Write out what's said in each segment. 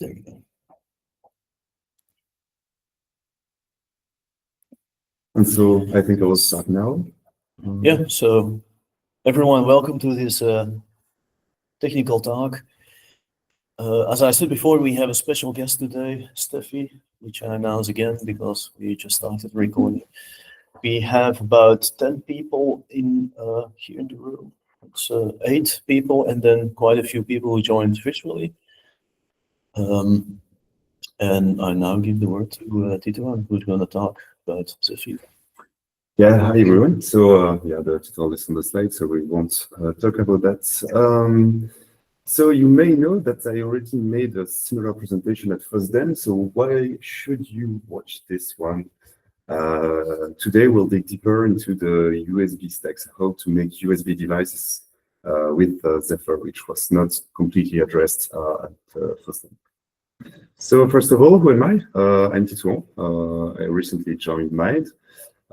There we go. And so I think I will start now. Yeah, so everyone, welcome to this technical talk. As I said before, we have a special guest today, Steffi, which I announce again because we just started recording. We have about 10 people in here in the room. It's 8 people, and then quite a few people who joined visually. And I now give the word to Titouan, who's going to talk about Zephyr. Yeah, hi everyone. So yeah, the tutorial is on the slide, so we won't talk about that. So you may know that I already made a similar presentation at FOSDEM, so why should you watch this one? Today we'll dig deeper into the USB stacks, how to make USB devices with Zephyr, which was not completely addressed at FOSDEM. So first of all, who am I? I'm Titouan. I recently joined MIDI.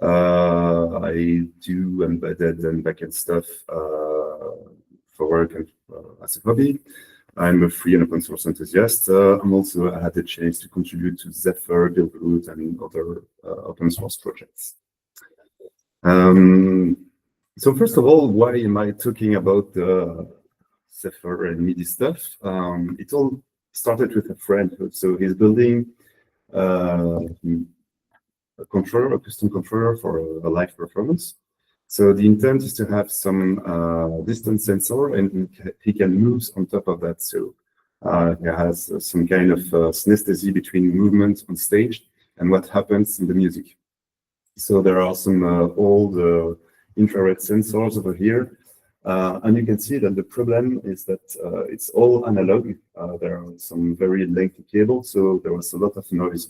I do embedded and backend stuff for work and as a hobby. I'm a free and open source enthusiast. I'm also I had the chance to contribute to Zephyr, Buildroot, and other open source projects. So first of all, why am I talking about Zephyr and MIDI stuff? It all started with a friend. So he's building a controller, a custom controller for a live performance. So the intent is to have some distance sensor, and he can move on top of that. So he has some kind of synesthesia between movement on stage and what happens in the music. So there are some old infrared sensors over here. And you can see that the problem is that it's all analog. There are some very lengthy cables, so there was a lot of noise,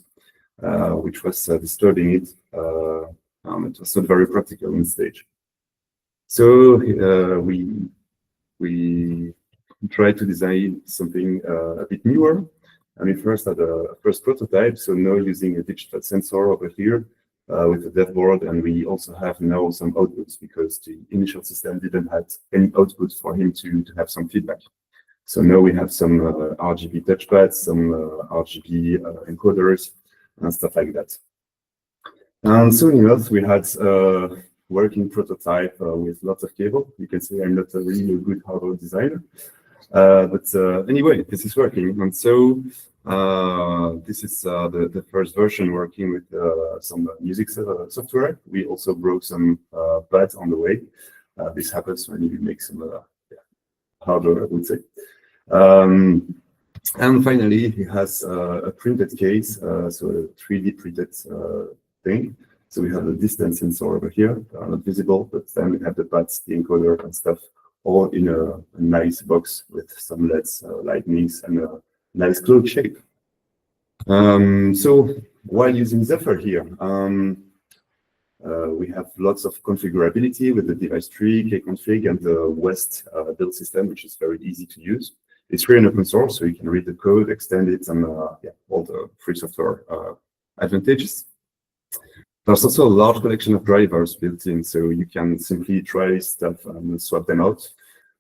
which was disturbing it. It was not very practical on stage. So we tried to design something a bit newer. And we first had a first prototype, so now using a digital sensor over here with a dev board, and we also have now some outputs because the initial system didn't have any outputs for him to have some feedback. So now we have some RGB touchpads, some RGB encoders, and stuff like that. And soon enough, we had a working prototype with lots of cable. You can see I'm not a really good hardware designer. But anyway, this is working. And so this is the first version working with some music software. We also broke some pads on the way. This happens when you make some hardware, I would say. And finally, he has a printed case, so a 3D printed thing. So we have a distance sensor over here, not visible, but then we have the pads, the encoder and stuff, all in a nice box with some LEDs, lightnings, and a nice cloud shape. So while using Zephyr here, we have lots of configurability with the device tree, kconfig, and the West build system, which is very easy to use. It's free and open source, so you can read the code, extend it, and all the free software advantages. There's also a large collection of drivers built in, so you can simply try stuff and swap them out.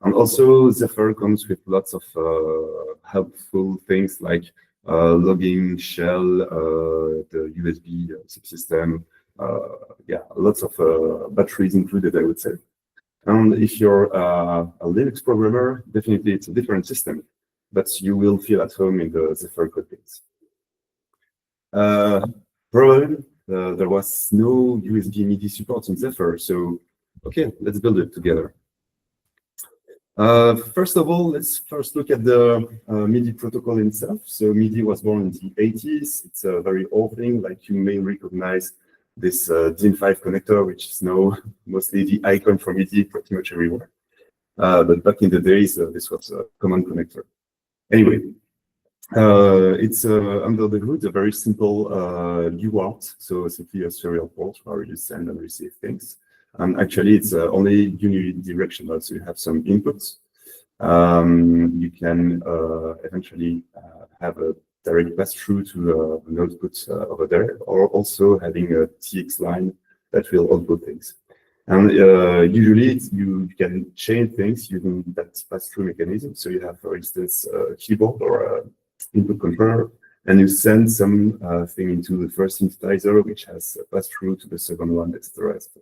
And also, Zephyr comes with lots of helpful things like logging, shell, the USB subsystem, lots of batteries included, I would say. And if you're a Linux programmer, definitely it's a different system, but you will feel at home in the Zephyr code base. Problem, there was no USB-MIDI support in Zephyr, so okay, let's build it together. First of all, let's first look at the MIDI protocol itself. So MIDI was born in the 80s. It's a very old thing, like you may recognize this DIN5 connector, which is now mostly the icon for MIDI pretty much everywhere. But back in the days, this was a common connector. Anyway, it's under the hood a very simple UART, so simply a serial port where you send and receive things. And actually, it's only unidirectional, so you have some inputs. You can eventually have a direct pass-through to an output over there, or also having a TX line that will output things. And usually, you can chain things using that pass-through mechanism. So you have, for instance, a keyboard or input controller, and you send some thing into the first synthesizer, which has passed through to the second one, that's the rest.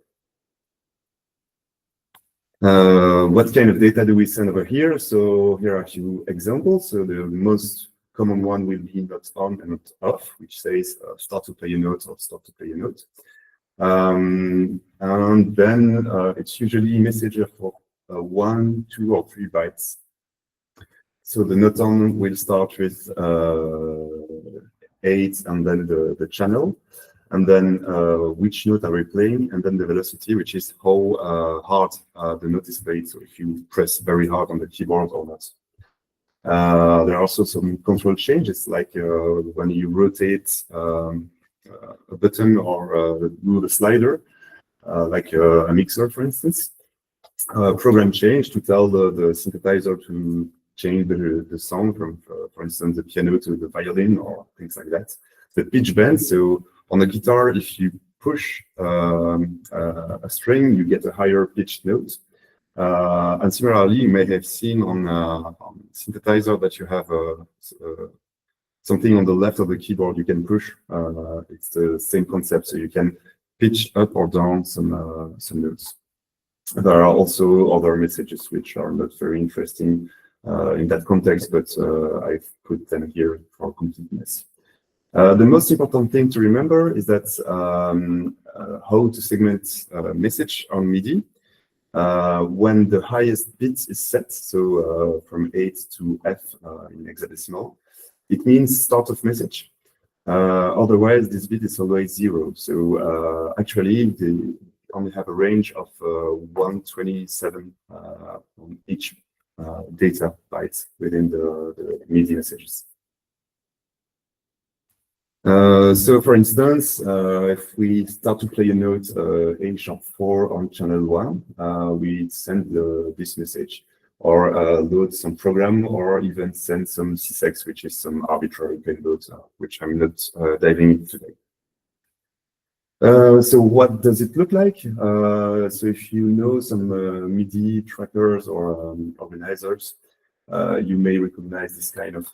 What kind of data do we send over here? So here are a few examples. So the most common one will be not on and not off, which says start to play a note or stop to play a note. And then it's usually a message for 1, 2, or 3 bytes. So the note on will start with 8 and then the channel, and then which note are we playing, and then the velocity, which is how hard the note is played. So if you press very hard on the keyboard or not. There are also some control changes, like when you rotate a button or move a slider, like a mixer, for instance. Program change to tell the synthesizer to change the sound from, for instance, the piano to the violin or things like that. The pitch bend, so on a guitar, if you push a string, you get a higher pitched note. And similarly, you may have seen on synthesizer that you have something on the left of the keyboard you can push. It's the same concept, so you can pitch up or down some notes. There are also other messages which are not very interesting in that context, but I've put them here for completeness. The most important thing to remember is that how to segment message on MIDI. When the highest bit is set, so from 8 to F in hexadecimal, it means start of message. Otherwise, this bit is always 0. So actually, they only have a range of 127 on each data bytes within the MIDI messages. So for instance, if we start to play a note A#4 on channel 1, we send this message, or load some program, or even send some CSEX, which is some arbitrary payload, which I'm not diving into today. So what does it look like? So if you know some MIDI trackers or organizers, you may recognize this kind of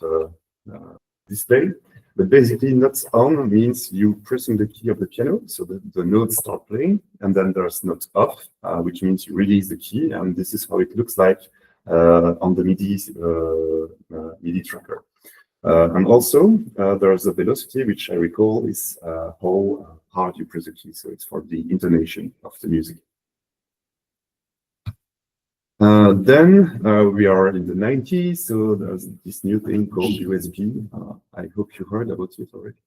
display. But basically, notes on means you pressing the key of the piano, so the notes start playing, and then there's note off, which means you release the key, and this is how it looks like on the MIDI tracker. And also, there's a velocity, which I recall is how hard you press the key, so it's for the intonation of the music. Then we are in the 90s, so there's this new thing called USB. I hope you heard about it already.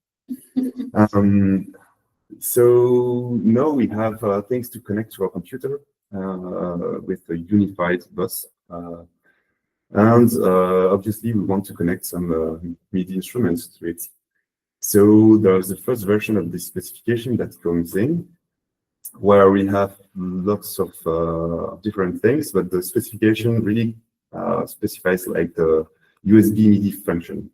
So now we have things to connect to our computer with a unified bus. And obviously, we want to connect some MIDI instruments to it. So there's the first version of this specification that comes in, where we have lots of different things, but the specification really specifies like the USB-MIDI function.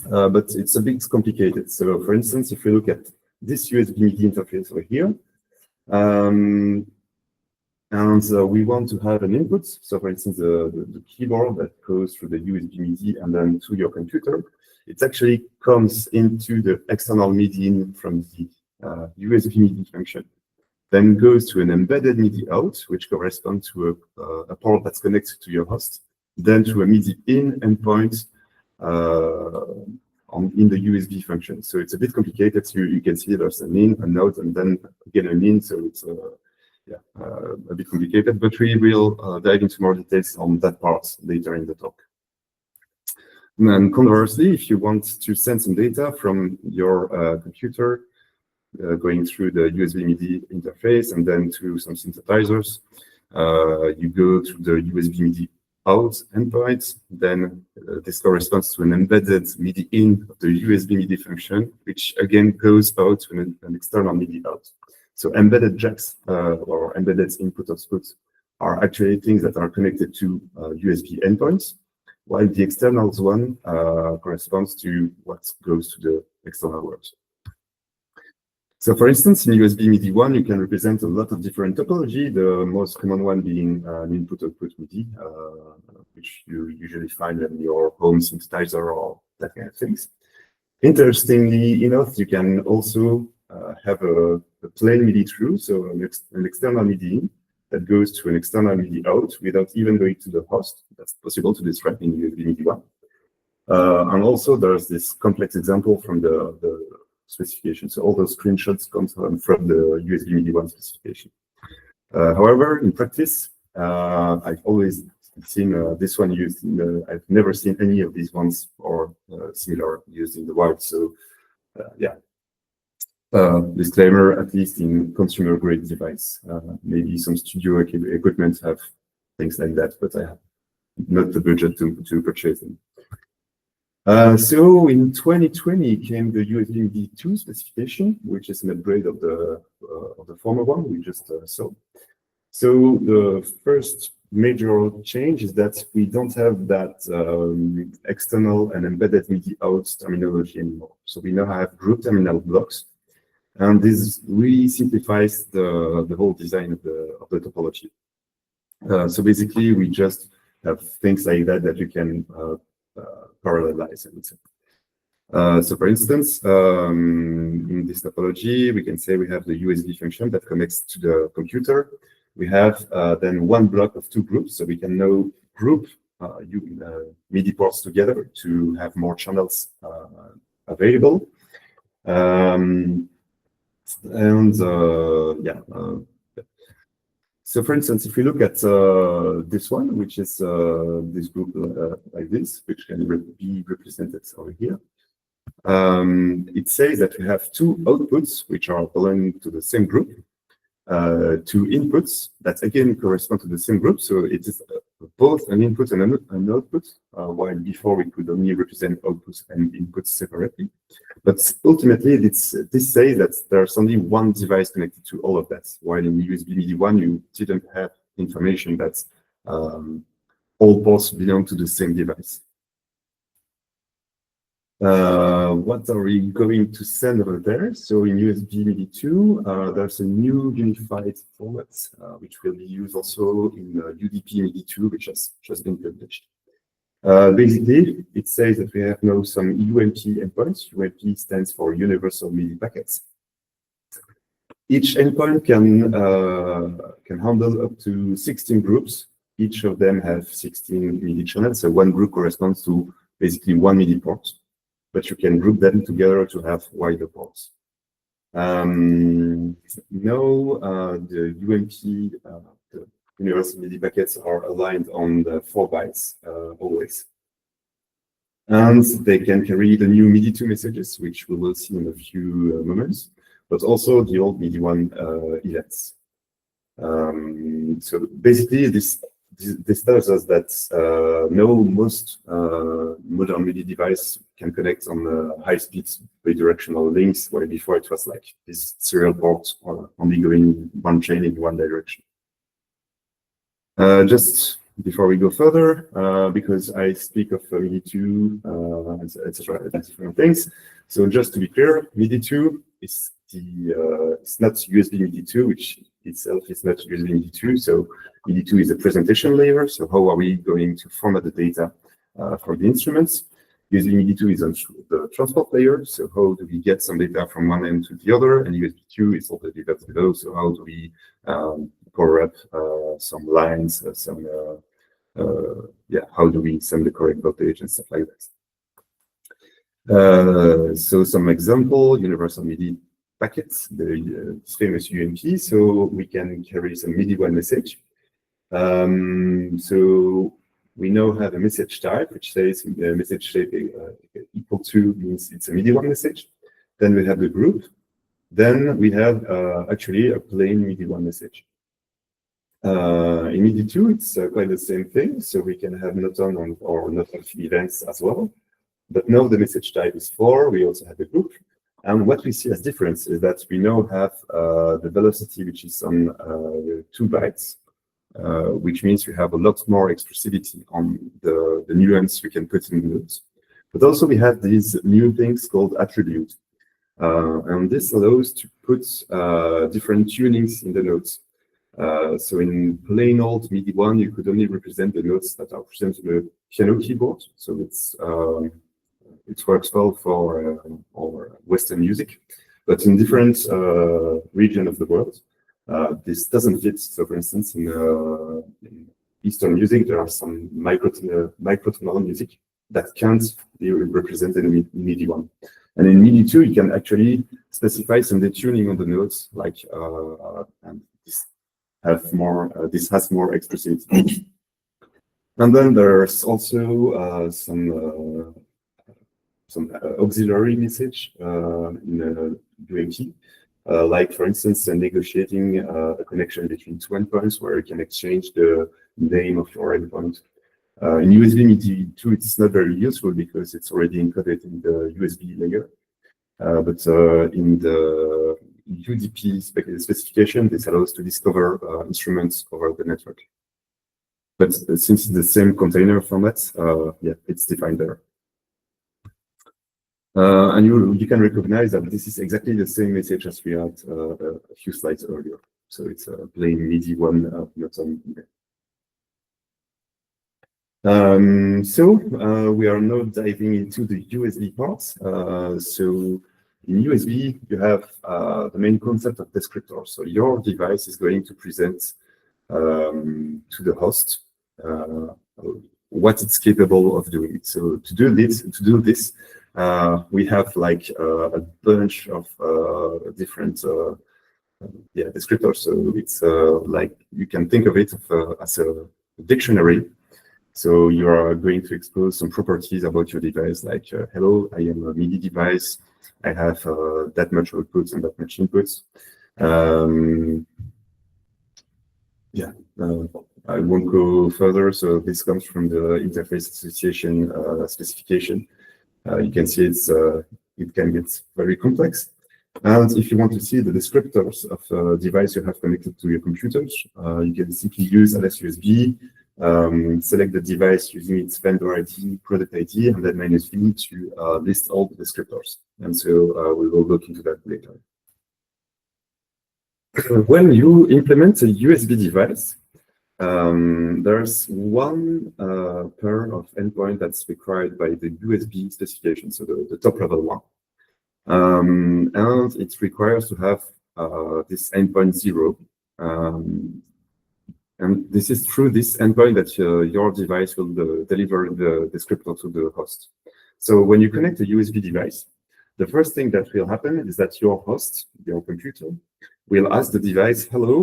But it's a bit complicated. So for instance, if we look at this USB-MIDI interface over here, and we want to have an input. So for instance, the keyboard that goes through the USB-MIDI and then to your computer, it actually comes into the external MIDI in from the USB-MIDI function. Then goes to an embedded MIDI out, which corresponds to a port that's connected to your host, then to a MIDI in endpoint in the USB function. So it's a bit complicated. So you can see there's an in, an out, and then again an in. So it's a bit complicated, but we will dive into more details on that part later in the talk. And then conversely, if you want to send some data from your computer, going through the USB-MIDI interface and then to some synthesizers, you go to the USB-MIDI out endpoint, then this corresponds to an embedded MIDI in of the USB-MIDI function, which again goes out to an external MIDI out. So embedded jacks or embedded input-output are actually things that are connected to USB endpoints, while the externals one corresponds to what goes to the external world. So for instance, in USB-MIDI 1, you can represent a lot of different topology, the most common one being an input-output MIDI, which you usually find in your home synthesizer or that kind of things. Interestingly enough, you can also have a plain MIDI through, so an external MIDI in that goes to an external MIDI out without even going to the host. That's possible to describe in USB-MIDI 1. And also there's this complex example from the specification. So all those screenshots come from the USB-MIDI 1 specification. However, in practice, I've always seen this one used. I've never seen any of these ones or similar used in the wild. So yeah, disclaimer, at least in consumer grade device. Maybe some studio equipment have things like that, but I have not the budget to purchase them. So in 2020 came the USB-MIDI 2 specification, which is an upgrade of the former one we just saw. So the first major change is that we don't have that external and embedded MIDI out terminology anymore. So we now have group terminal blocks, and this really simplifies the whole design of the topology. So basically, we just have things like that you can parallelize, I would say. So for instance, in this topology, we can say we have the USB function that connects to the computer. We have then one block of two groups, so we can now group MIDI ports together to have more channels available. So for instance, if we look at this one, which is this group like this, which can be represented over here, it says that we have two outputs which are belonging to the same group, two inputs that again correspond to the same group. So it is both an input and an output, while before we could only represent outputs and inputs separately. But ultimately, this says that there's only one device connected to all of that, while in USB-MIDI 1, you didn't have information that all ports belong to the same device. What are we going to send over there? So in USB-MIDI 2, there's a new unified format, which will be used also in UDP-MIDI 2, which has just been published. Basically, it says that we have now some UMP endpoints. UMP stands for Universal MIDI Packets. Each endpoint can handle up to 16 groups. Each of them have 16 MIDI channels. So one group corresponds to basically one MIDI port, but you can group them together to have wider ports. Now the UMP, the Universal MIDI packets are aligned on the 4 bytes always. And they can carry the new MIDI 2 messages, which we will see in a few moments, but also the old MIDI 1 events. So basically, this tells us that most modern MIDI device can connect on high-speed bidirectional links, where before it was like this serial port only going one chain in one direction. Just before we go further, because I speak of MIDI 2, etc., different things. So just to be clear, MIDI 2 is it's not USB-MIDI 2, which itself is not USB-MIDI 2. So MIDI 2 is a presentation layer. So how are we going to format the data for the instruments? USB-MIDI 2 is on the transport layer. So how do we get some data from one end to the other? And USB 2 is all the data below. So how do we power up some lines, how do we send the correct voltage and stuff like that? So some example, Universal MIDI packets, the famous UMP. So we can carry some MIDI 1 message. So we now have a message type, which says message type equal to means it's a MIDI 1 message. Then we have the group. Then we have actually a plain MIDI 1 message. In MIDI 2, it's quite the same thing. So we can have not on or not off events as well. But now the message type is 4. We also have the group. And what we see as difference is that we now have the velocity, which is on 2 bytes, which means we have a lot more expressivity on the nuance we can put in the notes. But also we have these new things called attribute. And this allows to put different tunings in the notes. So in plain old MIDI 1, you could only represent the notes that are present to the piano keyboard. So it works well for Western music, but in different region of the world, this doesn't fit. So, for instance, in Eastern music, there are some microtonal music that can't be represented in MIDI 1. And in MIDI 2, you can actually specify some detuning on the notes, like and this has more expressivity. And then there's also some auxiliary message in UMT, like for instance, negotiating a connection between two endpoints where you can exchange the name of your endpoint. In USB-MIDI 2, it's not very useful because it's already encoded in the USB layer. But in the UDP specification, this allows to discover instruments over the network. But since it's the same container format, yeah, it's defined there. And you can recognize that this is exactly the same message as we had a few slides earlier. So it's a plain MIDI 1 not on email. We are now diving into the USB parts. So in USB, you have the main concept of descriptors. So your device is going to present to the host what it's capable of doing. So to do this, we have like a bunch of different descriptors. So it's like you can think of it as a dictionary. So you are going to expose some properties about your device, like hello, I am a MIDI device. I have that much outputs and that much inputs. I won't go further. So this comes from the interface association specification. You can see it can get very complex. And if you want to see the descriptors of a device you have connected to your computers, you can simply use LS-USB, select the device using its vendor ID, product ID, and then -V to list all the descriptors. And so we will look into that later. When you implement a USB device, there's one pair of endpoint that's required by the USB specification, so the top level one. And it requires to have this endpoint 0. And this is through this endpoint that your device will deliver the descriptor to the host. So when you connect a USB device, the first thing that will happen is that your host, your computer, will ask the device, hello,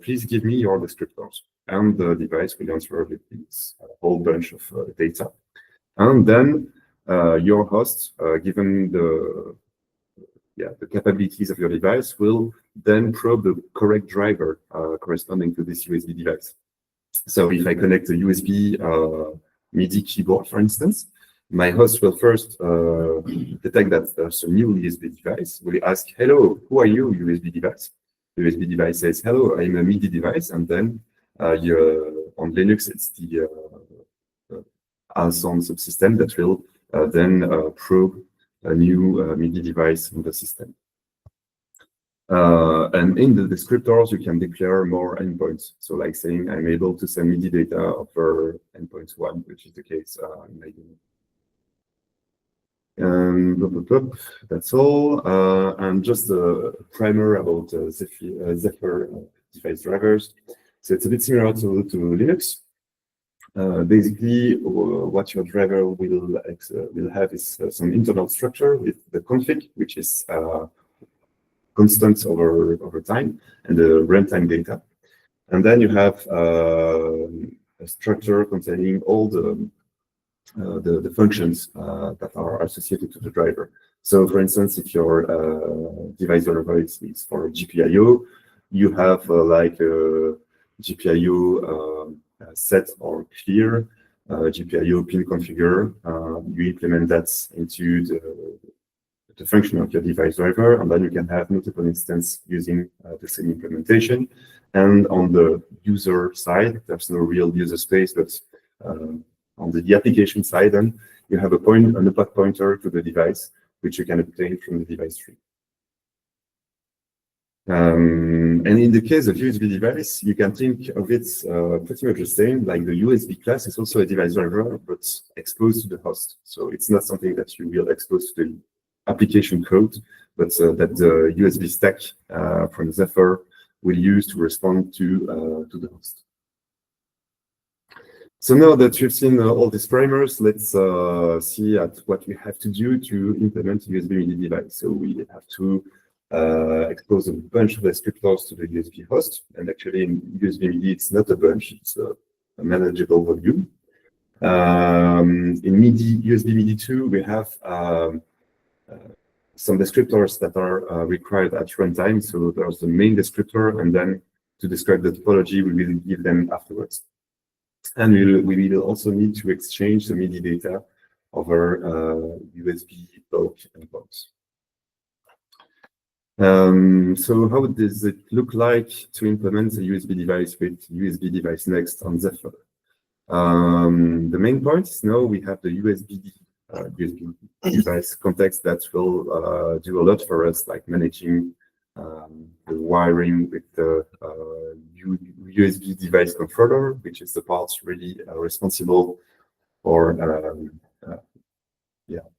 please give me your descriptors. And the device will answer with this whole bunch of data. And then your host, given the capabilities of your device, will then probe the correct driver corresponding to this USB device. So if I connect a USB MIDI keyboard, for instance, my host will first detect that there's a new USB device. Will ask, hello, who are you, USB device? The USB device says, hello, I'm a MIDI device. And then on Linux, it's the Alson subsystem that will then probe a new MIDI device in the system. And in the descriptors, you can declare more endpoints. So like saying, I'm able to send MIDI data over endpoint 1, which is the case in my unit. That's all. And just a primer about Zephyr device drivers. So it's a bit similar to Linux. Basically, what your driver will have is some internal structure with the config, which is constant over time, and the runtime data. And then you have a structure containing all the functions that are associated to the driver. So, for instance, if your device driver is for GPIO, you have like a GPIO set or clear, GPIO pin configure. You implement that into the function of your device driver, and then you can have multiple instances using the same implementation. And on the user side, there's no real user space, but on the application side, then you have a path pointer to the device, which you can obtain from the device tree. And in the case of USB device, you can think of it pretty much the same, like the USB class is also a device driver, but exposed to the host. So it's not something that you will expose to the application code, but that the USB stack from Zephyr will use to respond to the host. So now that you've seen all these primers, let's see at what we have to do to implement a USB-MIDI device. So we have to expose a bunch of descriptors to the USB host. And actually in USB-MIDI, it's not a bunch, it's a manageable volume. In MIDI, USB-MIDI 2, we have some descriptors that are required at runtime. So there's the main descriptor, and then to describe the topology, we will give them afterwards. And we will also need to exchange the MIDI data over USB bulk endpoints. So how does it look like to implement a USB device with USB device next on Zephyr? The main point is now we have the USB device context that will do a lot for us, like managing the wiring with the USB device controller, which is the part really responsible for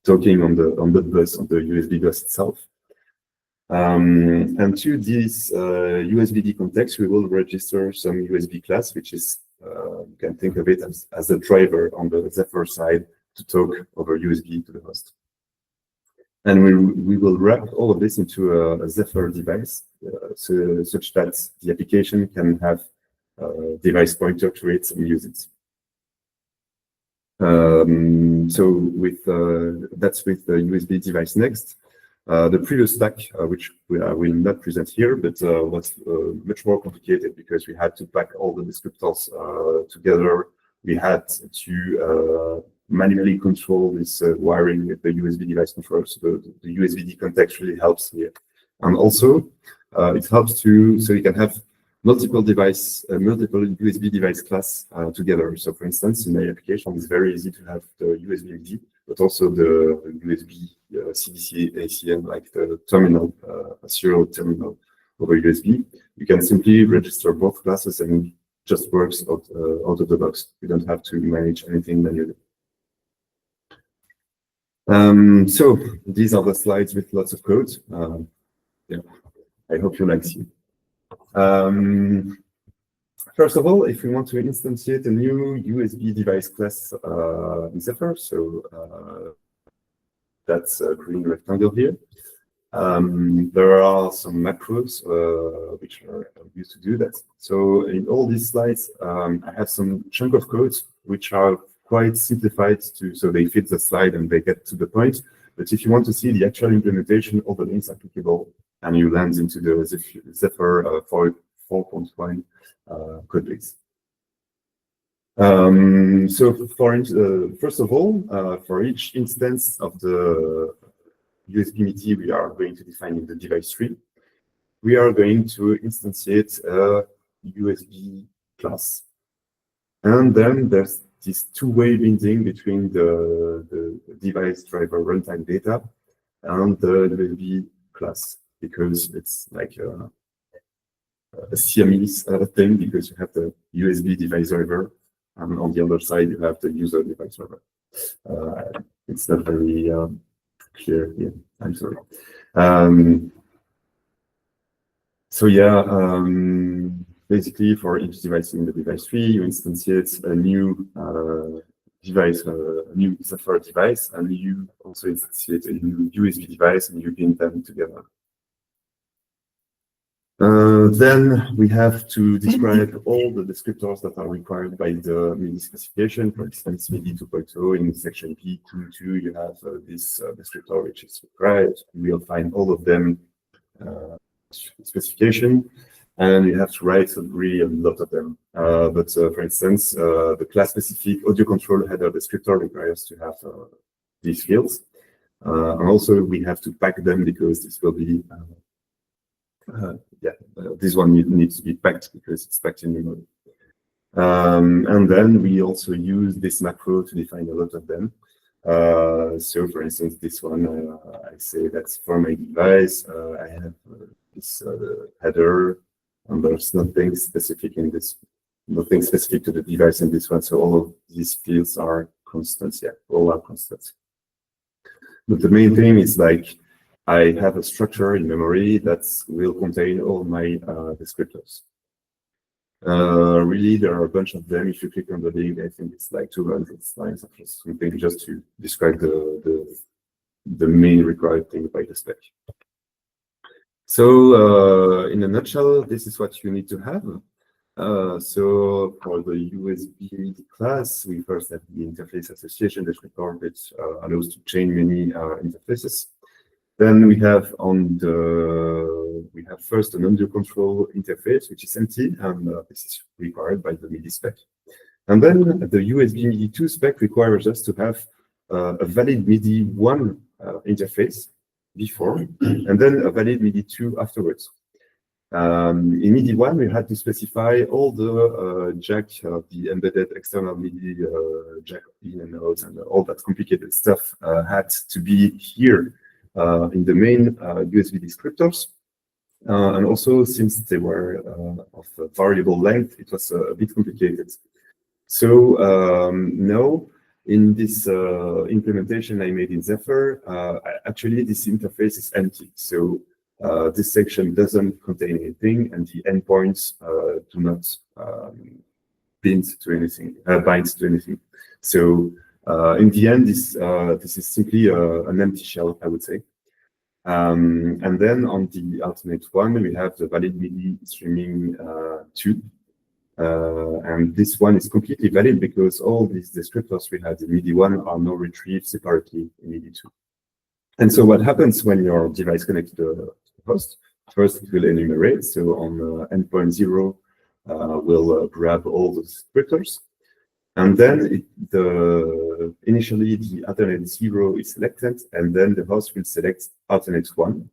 talking on the bus, on the USB bus itself. And to this USB context, we will register some USB class, which is you can think of it as a driver on the Zephyr side to talk over USB to the host. And we will wrap all of this into a Zephyr device, such that the application can have a device pointer to it and use it. So with that's with the USB device next. The previous stack, which I will not present here, but was much more complicated because we had to pack all the descriptors together. We had to manually control this wiring with the USB device controller. So the USB context really helps here. And also, it helps so you can have multiple USB device class together. So for instance, in my application, it's very easy to have the USB-MIDI, but also the USB CDC ACM, like the terminal, serial terminal over USB. You can simply register both classes and it just works out of the box. You don't have to manage anything manually. So these are the slides with lots of code. Yeah, I hope you like it. First of all, if we want to instantiate a new USB device class in Zephyr, so that's a green rectangle here. There are some macros which are used to do that. So in all these slides, I have some chunk of code which are quite simplified so they fit the slide and they get to the point. But if you want to see the actual implementation, all the links are clickable, and you land into the Zephyr 4.1 code base. So first of all, for each instance of the USB-MIDI we are going to define in the device tree, we are going to instantiate a USB class. And then there's this two-way binding between the device driver runtime data and the USB class, because it's like a Siamese thing, because you have the USB device driver, and on the other side you have the user device driver. It's not very clear here. I'm sorry. So yeah, basically for each device in the device tree, you instantiate a new device, a new Zephyr device, and you also instantiate a new USB device, and you bind them together. Then we have to describe all the descriptors that are required by the MIDI specification. For instance, MIDI 2.0 in section P22, you have this descriptor which is required. We'll find all of them specification, and you have to write really a lot of them. But for instance, the class-specific audio control header descriptor requires to have these fields. And also we have to pack them because this will be this one needs to be packed because it's packed in memory. And then we also use this macro to define a lot of them. So for instance, this one, I say that's for my device. I have this header, and there's nothing specific in this, nothing specific to the device in this one. So all of these fields are constants. Yeah, all are constants. But the main thing is like I have a structure in memory that will contain all my descriptors. Really, there are a bunch of them. If you click on the link, I think it's like 200 lines of something just to describe the main required thing by the spec. So in a nutshell, this is what you need to have. So for the USB class, we first have the interface association that allows to chain many interfaces. Then we have first an undo control interface, which is empty, and this is required by the MIDI spec. And then the USB MIDI 2 spec requires us to have a valid MIDI 1 interface before, and then a valid MIDI 2 afterwards. In MIDI 1, we had to specify all the jack, the embedded external MIDI jack in and out, and all that complicated stuff had to be here in the main USB descriptors. And also, since they were of a variable length, it was a bit complicated. So now, in this implementation I made in Zephyr, actually this interface is empty. So this section doesn't contain anything, and the endpoints do not bind to anything. So in the end, this is simply an empty shell, I would say. And then on the alternate one, we have the valid MIDI streaming 2. And this one is completely valid because all these descriptors we had in MIDI 1 are now retrieved separately in MIDI 2. And so what happens when your device connects to the host? First, it will enumerate. So on endpoint 0, we'll grab all the descriptors. And then initially the alternate 0 is selected, and then the host will select alternate 1.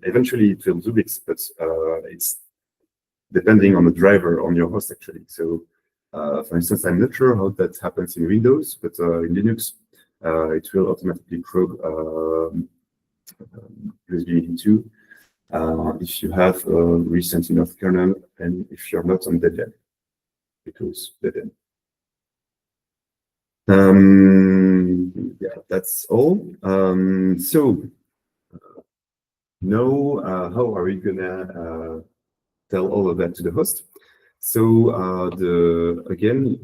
Eventually it will do this, but it's depending on the driver on your host actually. So for instance, I'm not sure how that happens in Windows, but in Linux, it will automatically probe USB MIDI 2 if you have a recent enough kernel and if you're not on deadline, because deadline. Yeah, that's all. So now, how are we gonna tell all of that to the host? So again,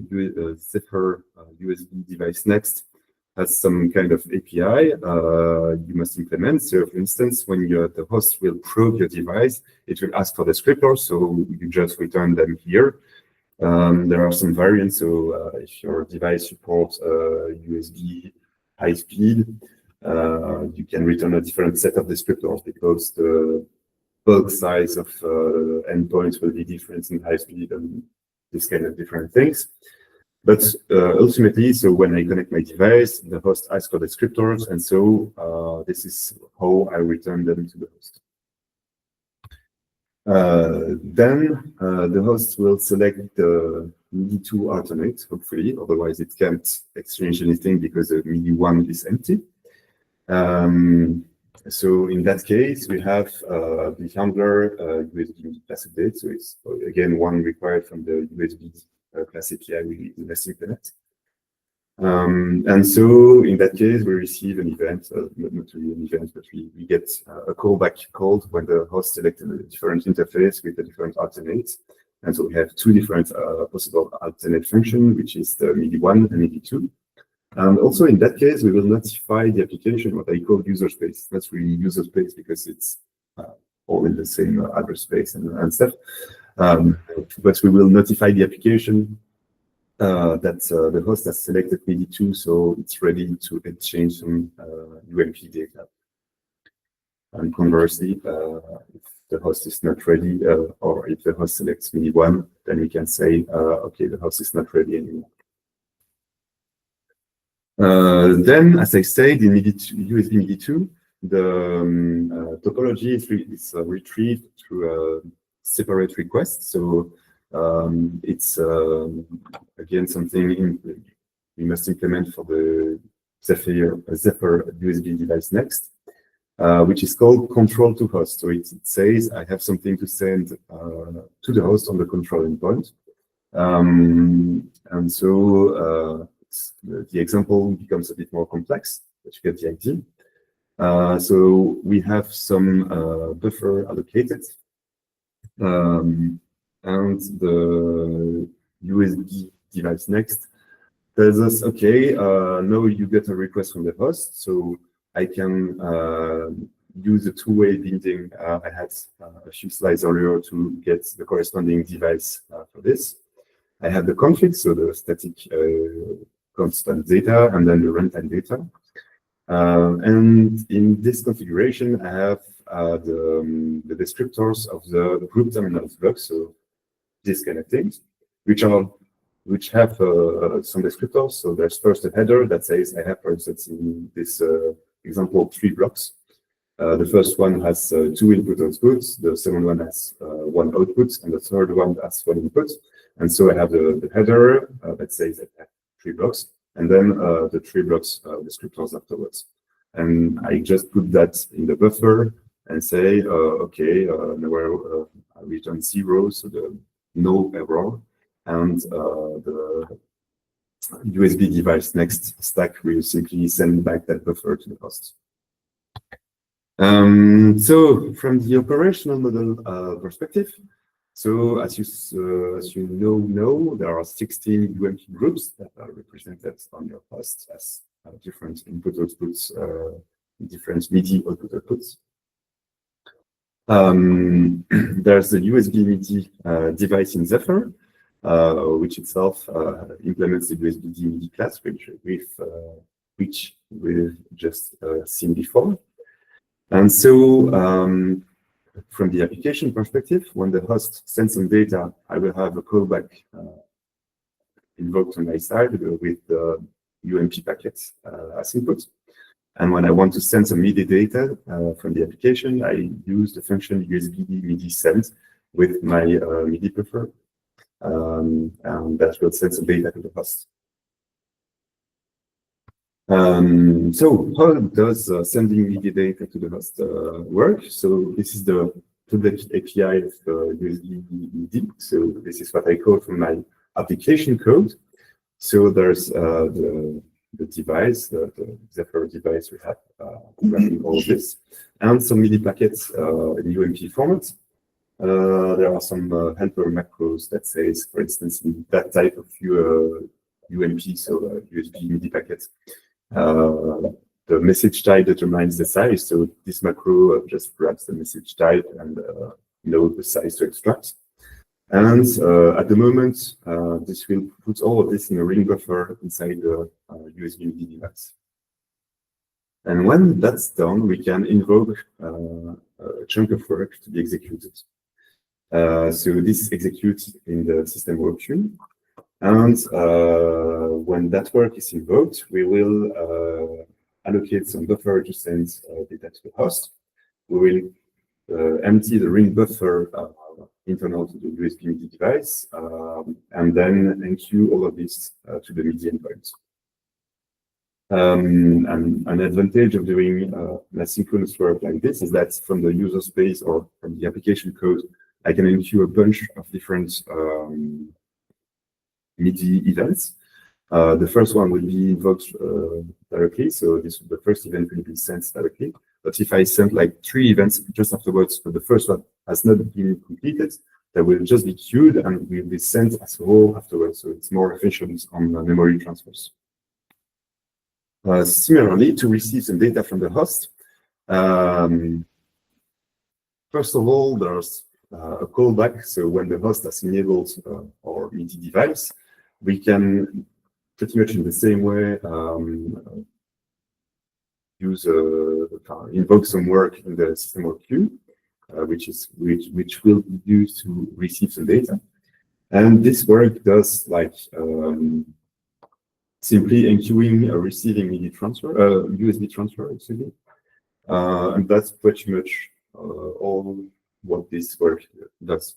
Zephyr USB device next has some kind of API you must implement. So for instance, when the host will probe your device, it will ask for descriptors, so you just return them here. There are some variants, so if your device supports USB high speed, you can return a different set of descriptors because the bulk size of endpoints will be different in high speed and this kind of different things. But ultimately, so when I connect my device, the host asks for descriptors, and so this is how I return them to the host. Then the host will select the MIDI 2 alternate, hopefully, otherwise it can't exchange anything because the MIDI 1 is empty. So in that case, we have the handler USB class update. So it's again one required from the USB class API we must implement. And so in that case, we receive an event, not really an event, but we get a callback called when the host selected a different interface with a different alternate. And so we have two different possible alternate functions, which is the MIDI 1 and MIDI 2. And also in that case, we will notify the application what I call user space. That's really user space because it's all in the same address space and stuff. But we will notify the application that the host has selected MIDI 2, so it's ready to exchange some UMP data. And conversely, if the host is not ready, or if the host selects MIDI 1, then we can say, okay, the host is not ready anymore. Then, as I said, in USB MIDI 2, the topology is retrieved through a separate request. So it's again something we must implement for the Zephyr USB device next. which is called control to host. So it says I have something to send to the host on the control endpoint. And so the example becomes a bit more complex, but you get the idea. So we have some buffer allocated, and the USB device next tells us, okay, now you get a request from the host, so I can use a two-way binding. I had a few slides earlier to get the corresponding device for this. I have the config, so the static constant data, and then the runtime data. And in this configuration, I have the descriptors of the group terminals blocks, so disconnecting, which have some descriptors. So there's first a header that says I have, for instance, in this example, 3 blocks. The first one has 2 input outputs, the second one has 1 output, and the third one has 1 input. And so I have the header that says I have 3 blocks, and then the 3 blocks descriptors afterwards. And I just put that in the buffer and say, okay, now I return 0, so the no error, and the USB device next stack will simply send back that buffer to the host. So from the operational model perspective, so as you know, there are 16 UMP groups that are represented on your host as different input outputs, different MIDI output outputs. There's the USB-MIDI device in Zephyr, which itself implements the USB-MIDI class, which we've just seen before. And so from the application perspective, when the host sends some data, I will have a callback invoked on my side with the UMP packets as input. And when I want to send some MIDI data from the application, I use the function USB-MIDI send with my MIDI buffer, and that will send some data to the host. So how does sending MIDI data to the host work? So this is the public API of USB-MIDI. So this is what I code from my application code. So there's the device, the Zephyr device we have running all of this, and some MIDI packets in UMP format. There are some helper macros that says, for instance, in that type of UMP, so USB MIDI packets, the message type determines the size. So this macro just grabs the message type and knows the size to extract. And at the moment, this will put all of this in a ring buffer inside the USB-MIDI device. And when that's done, we can invoke a chunk of work to be executed. So this executes in the system work queue. And when that work is invoked, we will allocate some buffer to send data to the host. We will empty the ring buffer internal to the USB-MIDI device, and then enqueue all of this to the MIDI endpoint. And an advantage of doing asynchronous work like this is that from the user space or from the application code, I can enqueue a bunch of different MIDI events. The first one will be invoked directly, so the first event will be sent directly. But if I send like 3 events just afterwards, but the first one has not been completed, they will just be queued and will be sent as a whole afterwards. So it's more efficient on memory transfers. Similarly, to receive some data from the host, first of all, there's a callback. So when the host has enabled our MIDI device, we can pretty much in the same way invoke some work in the system work queue, which will be used to receive some data. And this work does like simply enqueuing a receiving MIDI transfer, USB transfer, excuse me. And that's pretty much all what this work does.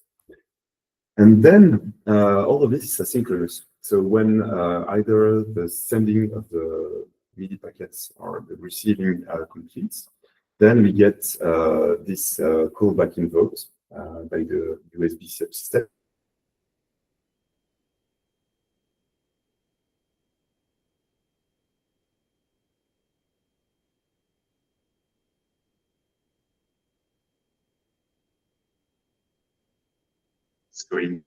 And then all of this is asynchronous. So when either the sending of the MIDI packets or the receiving completes, Then we get this callback invoked by the USB subsystem. It's going.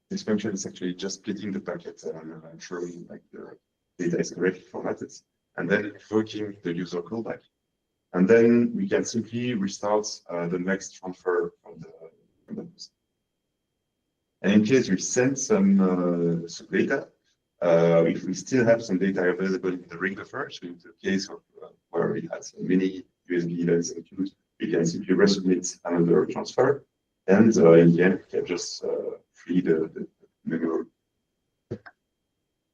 This function is actually just splitting the packet and ensuring like the data is correctly formatted, and then invoking the user callback. And then we can simply restart the next transfer from the host. And in case we send some data, if we still have some data available in the ring buffer, so in the case of where it has many USB events included, we can simply resubmit another transfer, and in the end, we can just free the memory.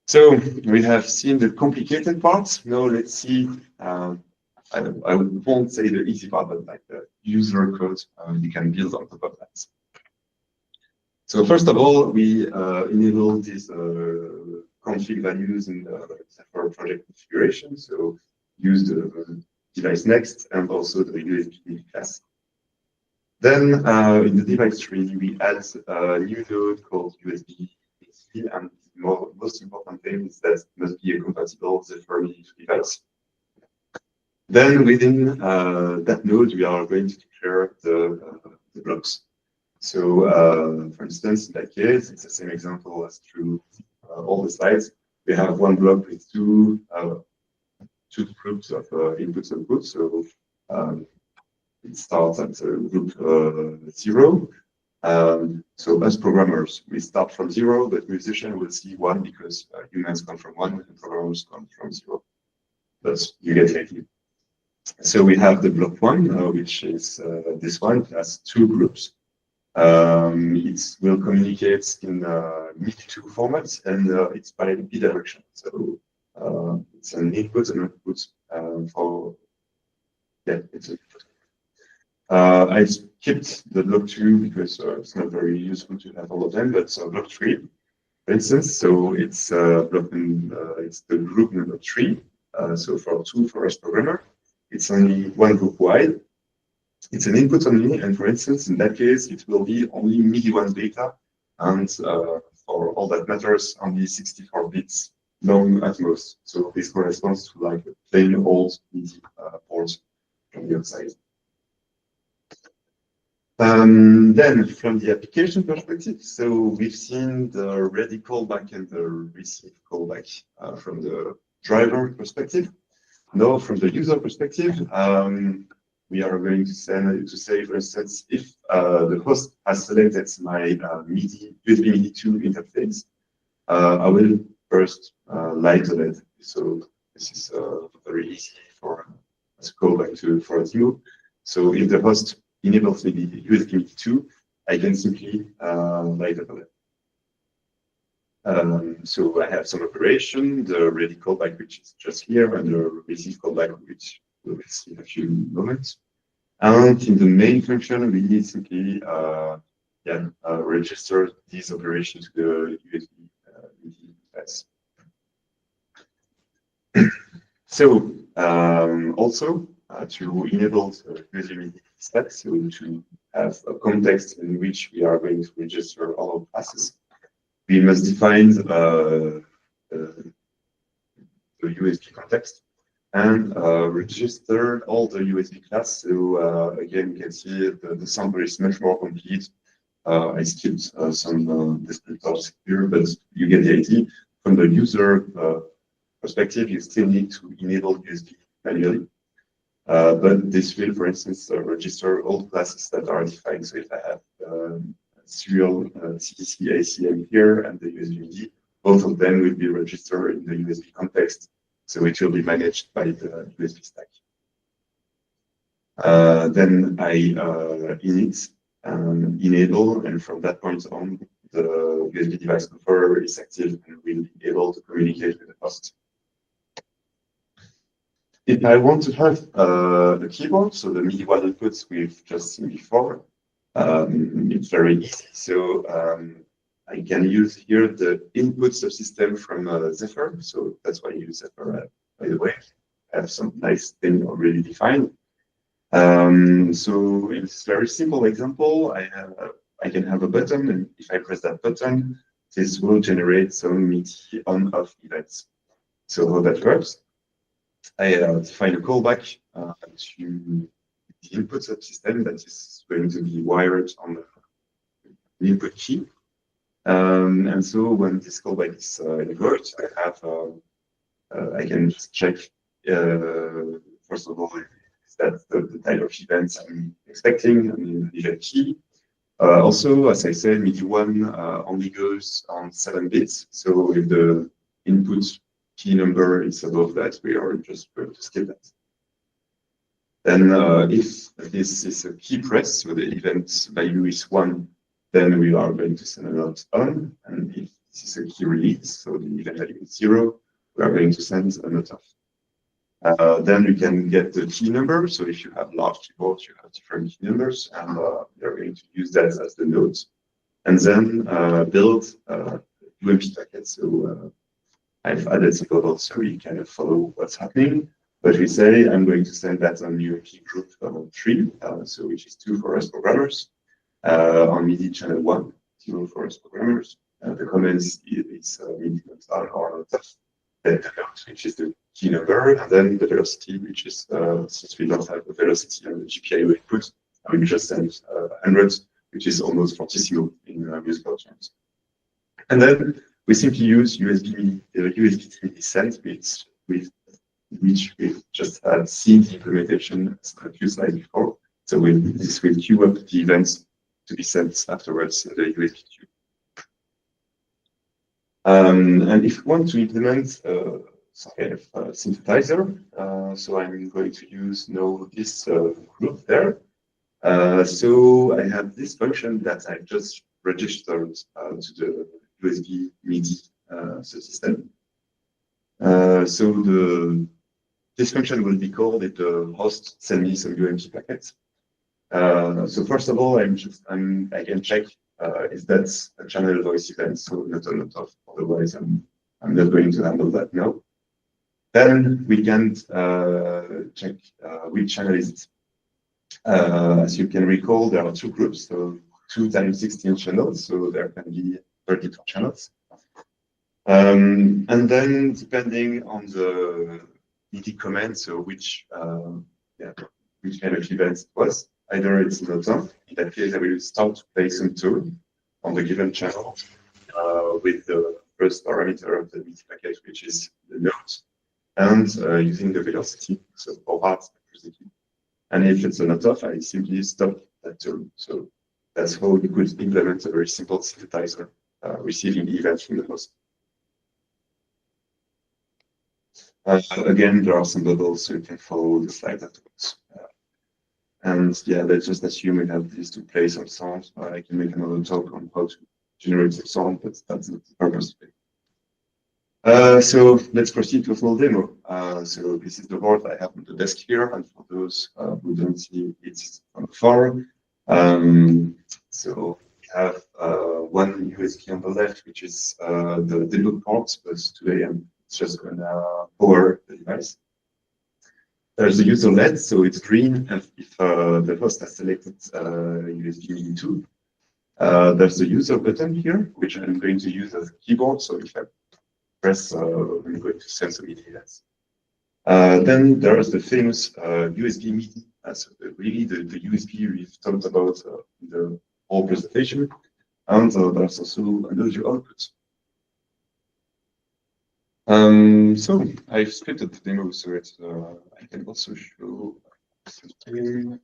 So we have seen the complicated parts. Now let's see. I won't say the easy part, but like the user code you can build on top of that. So first of all, we enable these config values in the Zephyr project configuration. So use the device next and also the USB class. Then in the device tree, we add a new node called USB-MIDI, and the most important thing is that it must be a compatible Zephyr MIDI device. Then within that node, we are going to declare the blocks. So for instance, in that case, it's the same example as through all the slides. We have one block with two groups of inputs and outputs. So it starts at group 0. So as programmers, we start from 0, but musicians will see 1 because humans come from 1 and programmers come from 0. That's, you get the idea. So we have the block 1, which is this one, has 2 groups. It will communicate in MIDI2 format, and it's by bidirectional. So it's an input and output for, yeah, it's a I skipped the block 2 because it's not very useful to have all of them, but block 3, for instance, so it's it's the group number 3. So for 2 for us programmer, it's only 1 group wide. It's an input only, and for instance, in that case, it will be only MIDI1 data, and for all that matters, only 64 bits long at most. So this corresponds to like a plain old MIDI port from the outside. Then from the application perspective, so we've seen the ready callback and the receive callback from the driver perspective. Now from the user perspective, we are going to say, for instance, if the host has selected my MIDI USB-MIDI2 interface, I will first light on it. So this is very easy for us to go back to for a demo. So if the host enables the USB-MIDI2, I can simply light up on it. So I have some operation, the ready callback, which is just here, and the receive callback, which we'll see in a few moments. And in the main function, we simply register these operations to the USB device. So also to enable the USB stack, so to have a context in which we are going to register all of classes, we must define the USB context and register all the USB class. So again, you can see the sample is much more complete. I skipped some descriptors here, but you get the idea. From the user perspective, you still need to enable USB manually. But this will, for instance, register all classes that are defined. So if I have serial CDC ACM here and the USB-MIDI, both of them will be registered in the USB context. So it will be managed by the USB stack. Then I init, enable, and from that point on, the USB device controller is active and will be able to communicate with the host. If I want to have the keyboard, so the MIDI 1 inputs we've just seen before, it's very easy. So I can use here the input subsystem from Zephyr. So that's why I use Zephyr, by the way. I have some nice thing already defined. So in this very simple example, I can have a button, and if I press that button, this will generate some MIDI on-off events. So how that works, I define a callback to the input subsystem that is going to be wired on the input key. And so when this callback is invoked, I can just check, first of all, is that the type of events I'm expecting, the event key. Also, as I said, MIDI 1 only goes on 7 bits. So if the input key number is above that, we are just going to skip that. Then if this is a key press, so the event value is 1, then we are going to send a note on. And if this is a key release, so the event value is 0, we are going to send a note off. Then we can get the key number. So if you have large keyboards, you have different key numbers, and you're going to use that as the node. And then build UMP packets. So I've added some levels so you kind of follow what's happening. But we say I'm going to send that on UMP group 3, so which is 2 for us programmers, on MIDI channel 1, 0 for us programmers. The comments is MIDI on or not off. Then the note, which is the key number, and then the velocity, which is since we don't have the velocity on the GPIO input, I will just send 100, which is almost fortissimo in musical terms. And then we simply use USB-MIDI send, which we've just had seen the implementation a few slides before. So this will queue up the events to be sent afterwards in the USB queue. And if we want to implement some kind of synthesizer, so I'm going to use now this group there. So I have this function that I just registered to the USB-MIDI subsystem. So this function will be called if the host send me some UMP packets. So first of all, I can check if that's a channel voice event, so not on, not off. Otherwise, I'm not going to handle that now. Then we can check which channel is it. As you can recall, there are 2 groups, so 2 times 16 channels, so there can be 32 channels. And then depending on the MIDI command, so which kind of event it was, either it's not on. In that case, I will start to play some tune on the given channel with the first parameter of the MIDI package, which is the note, and using the velocity, so for that, and if it's not off, I simply stop that tune. So that's how you could implement a very simple synthesizer receiving the events from the host. Again, there are some bubbles, so you can follow the slide afterwards. And yeah, let's just assume we have this to play some sound. I can make another talk on how to generate some sound, but that's not the purpose of it. So let's proceed to a full demo. So this is the board I have on the desk here, and for those who don't see it from afar, so we have one USB on the left, which is the debug port, but today I'm just going to power the device. There's the user LED, so it's green if the host has selected USB-MIDI 2. There's the user button here, which I'm going to use as a keyboard. So if I press, I'm going to send some MIDI events. Then there is the famous USB-MIDI. So really the USB we've talked about in the whole presentation. And there's also an audio output. So I've scripted the demo, so it's I can also show something.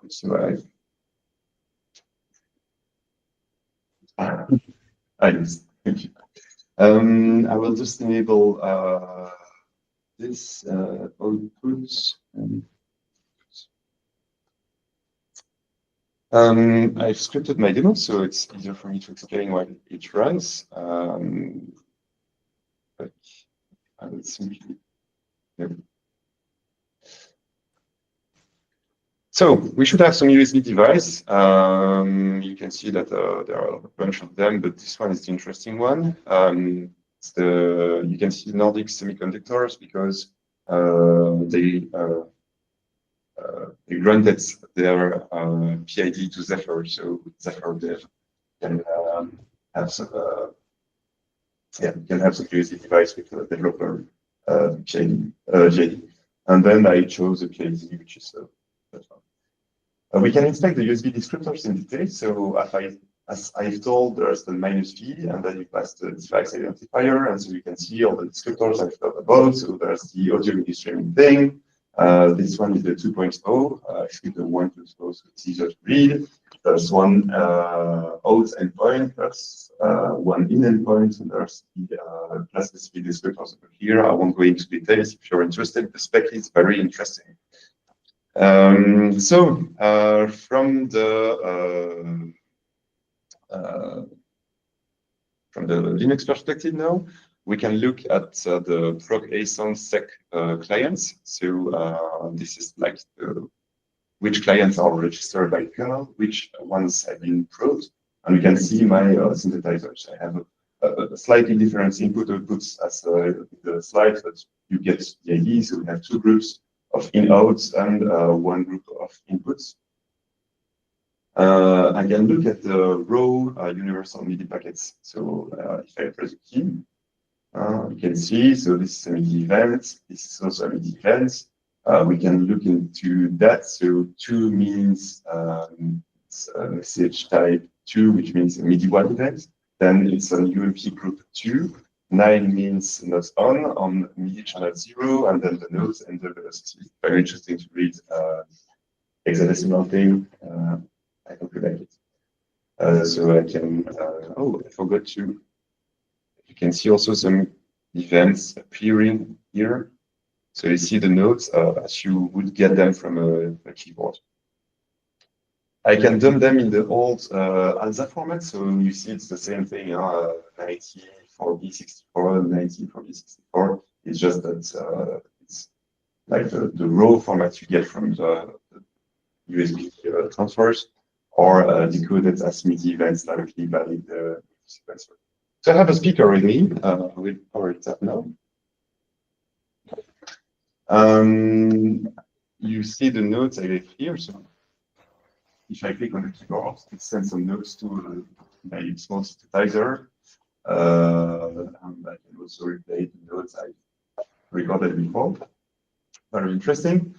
So thank you. I will just enable this output. I've scripted my demo, so it's easier for me to explain while it runs. But I will simply. Yeah. So we should have some USB device. You can see that there are a bunch of them, but this one is the interesting one. You can see Nordic Semiconductors because they granted their PID to Zephyr, so Zephyr dev can have some USB device with the developer PID. And then I chose a PID, which is that one. We can inspect the USB descriptors in detail. So as I've told, there's the -V, and then you pass the device identifier, and so you can see all the descriptors I've talked about. So there's the audio MIDI streaming thing. This one is the 2.0. I skipped the 1.0, so it's easier to read. There's one out endpoint, there's one in endpoint, and there's the class specific descriptors over here. I won't go into details. If you're interested, the spec is very interesting. From the Linux perspective now, we can look at the proc ASON sec clients. So this is like which clients are registered by kernel, which ones have been probed, and we can see my synthesizers. I have a slightly different input outputs as the slide, but you get the idea. So we have two groups of in-outs and one group of inputs. I can look at the raw universal MIDI packets. So if I press the key, you can see, so this is a MIDI event, this is also a MIDI event. We can look into that. So 2 means it's a message type 2, which means a MIDI 1 event. Then it's an UMP group 2. 9 means not on MIDI channel 0, and then the notes and the velocity. Very interesting to read hexadecimal thing. I hope you like it. So I can, I forgot to, you can see also some events appearing here. So you see the notes as you would get them from a keyboard. I can dump them in the old ALSA format. So you see it's the same thing, 90 for B64, 90 for B64. It's just that it's like the raw format you get from the USB transfers, or decoded as MIDI events directly by the sequencer. So I have a speaker with me. We'll power it up now. You see the notes I have here. So if I click on the keyboard, it sends some notes to my small synthesizer. And I can also replay the notes I recorded before. Very interesting.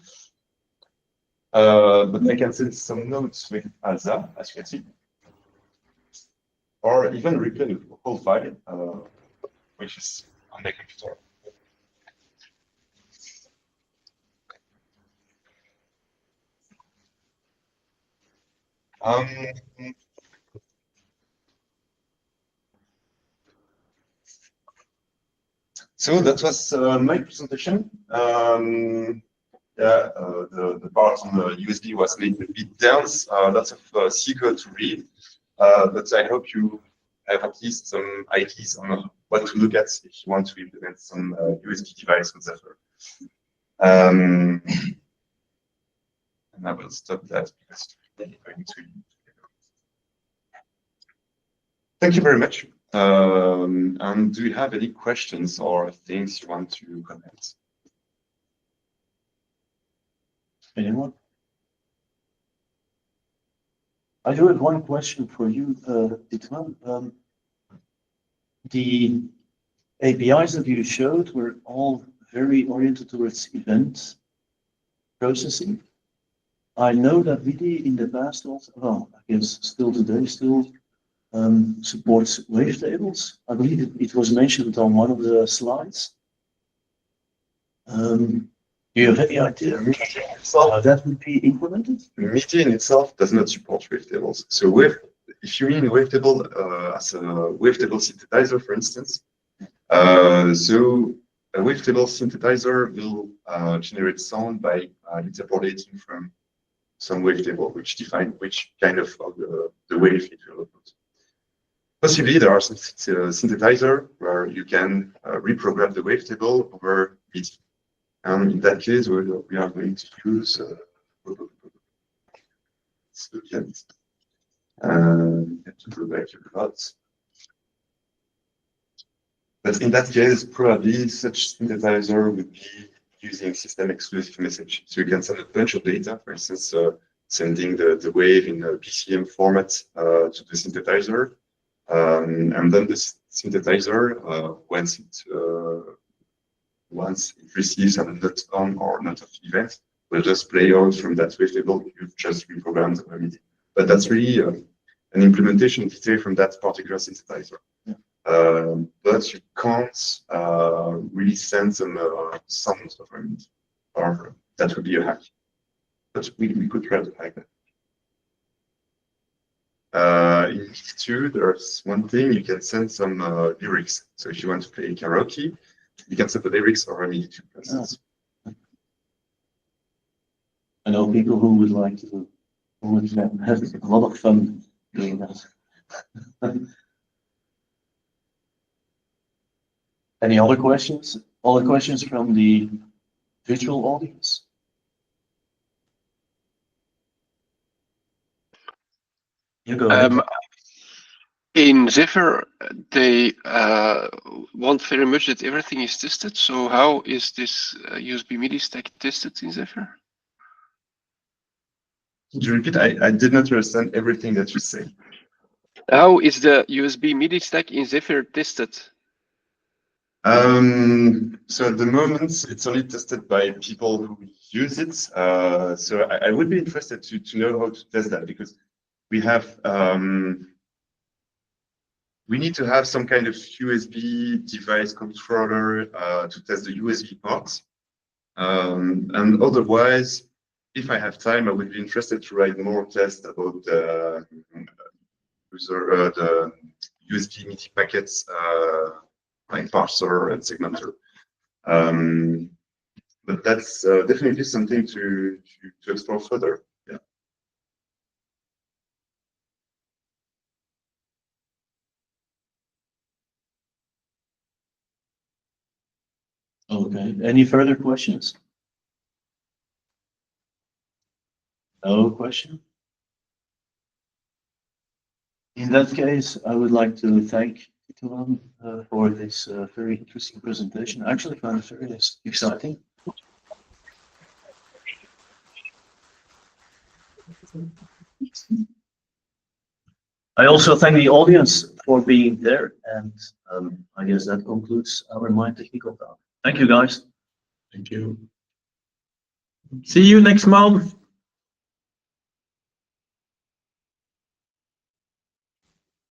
But I can send some notes with ALSA, as you can see, or even replay the whole file, which is on the computer. So that was my presentation. The part on the USB was a little bit dense, lots of C code to read, but I hope you have at least some ideas on what to look at if you want to implement some USB device with Zephyr. And I will stop that because I'm going to. Thank you very much. And do you have any questions or things you want to comment? Anyone? I do have one question for you, Titouan. The APIs that you showed were all very oriented towards event processing. I know that MIDI in the past also, well, I guess still today, supports wavetables. I believe it was mentioned on one of the slides. Do you have any idea how that would be implemented? MIDI in itself does not support wavetables. So if you mean wavetable as a wavetable synthesizer, for instance, so a wavetable synthesizer will generate sound by interpolating from some wavetable which define which kind of the wave it will output. Possibly there are some synthesizer where you can reprogram the wavetable over MIDI. And in that case, we are going to use let's look at it. To go back a lot. But in that case, probably such synthesizer would be using system exclusive message. So you can send a bunch of data, for instance, sending the wave in a PCM format to the synthesizer. And then the synthesizer, once it receives a not on or not off event, will just play out from that wavetable you've just reprogrammed MIDI. But that's really an implementation detail from that particular synthesizer. Yeah. But you can't really send some sounds of MIDI, or that would be a hack. But we could try to hack that. In MIDI 2, there's one thing, you can send some lyrics. So if you want to play karaoke, you can send the lyrics over MIDI 2, for instance. I know people who would like to, who would have a lot of fun doing that. Any other questions? All the questions from the virtual audience? You go ahead. In Zephyr, they want very much that everything is tested. So how is this USB-MIDI stack tested in Zephyr? Could you repeat? I did not understand everything that you say. How is the USB-MIDI stack in Zephyr tested? So at the moment, it's only tested by people who use it. So I would be interested to know how to test that, because we have we need to have some kind of USB device controller to test the USB ports. And otherwise, if I have time, I would be interested to write more tests about the USB-MIDI packets, like parser and segmenter. But that's definitely something to explore further. Yeah. Okay, any further questions? No question? In that case, I would like to thank Titouan for this very interesting presentation. I actually found it very exciting. I also thank the audience for being there, and I guess that concludes our Mind Technical Talk. Thank you, guys. Thank you. See you next month.